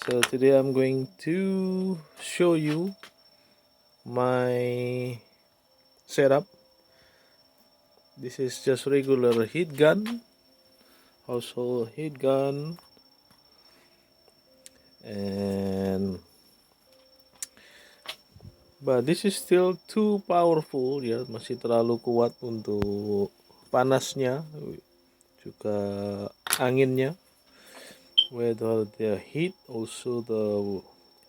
So today I'm going to show you my setup. This is just regular heat gun, household heat gun, and but this is still too powerful ya, masih terlalu kuat untuk panasnya, juga anginnya. Whether the heat, also the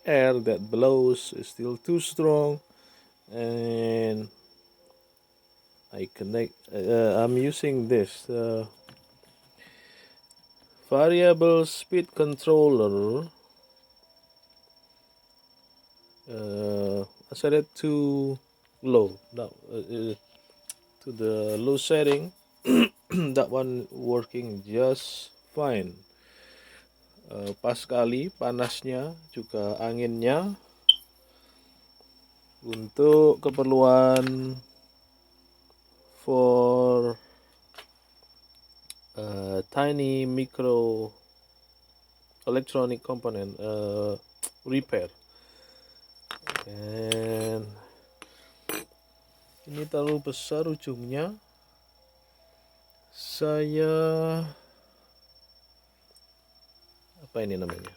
air that blows is still too strong, and I'm using this variable speed controller. I set it to low now, to the low setting. That one working just fine. Pas sekali panasnya juga anginnya untuk keperluan for tiny micro electronic component repair. And ini terlalu besar ujungnya. Saya apa ini namanya?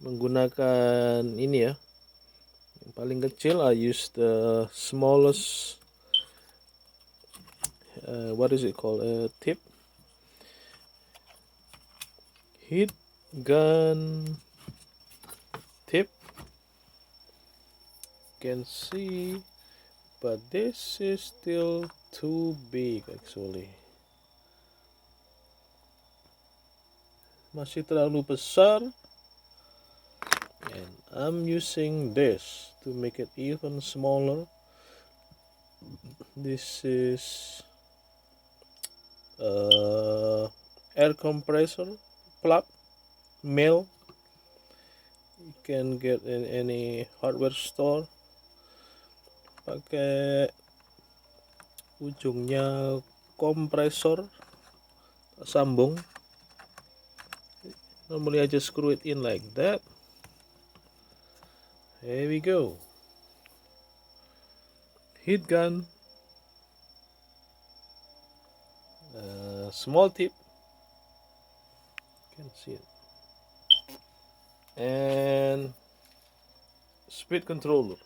Menggunakan ini ya. Yang paling kecil, I use the smallest what is it called? Tip. Heat gun tip. Can see, but this is still too big actually. Masih terlalu besar, and I'm using this to make it even smaller. This is air compressor plug, male. You can get in any hardware store. Pakai ujungnya kompresor, sambung. Normally I just screw it in like that. Here we go. Heat gun, small tip, you can see it, and speed controller.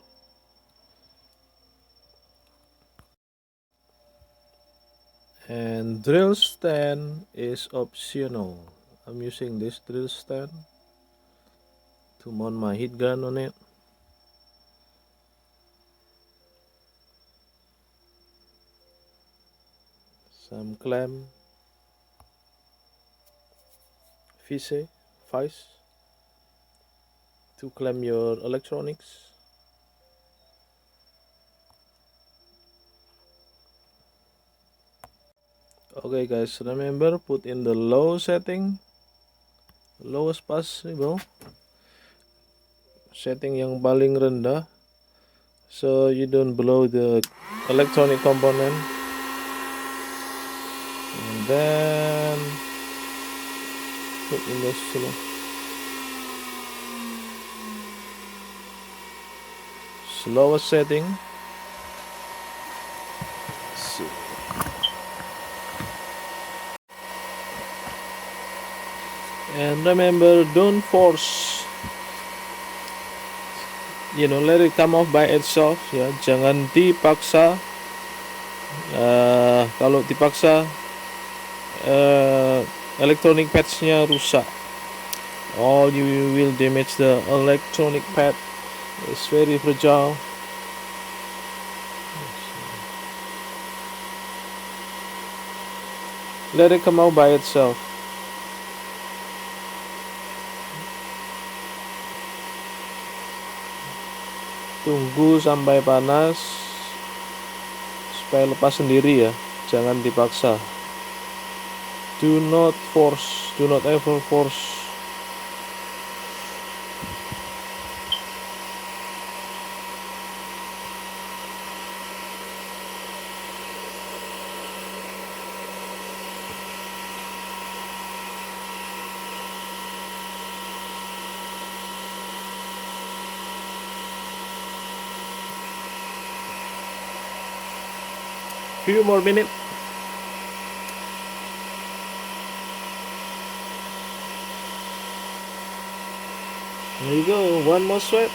And drill stand is optional. I'm using this drill stand to mount my heat gun on it. Some clamp, vice to clamp your electronics. Okay guys, remember put in the low setting, lowest possible, setting yang paling rendah, so you don't blow the electronic component. And then put in the slowest setting. And remember, don't force, let it come off by itself ya. Jangan dipaksa. Kalau dipaksa, electronic pads-nya rusak. All you will damage the electronic pad. It's very fragile. Let it come out by itself. Tunggu sampai panas supaya lepas sendiri ya, jangan dipaksa. Do not force, do not ever force. Few more minutes. There you go. One more sweat.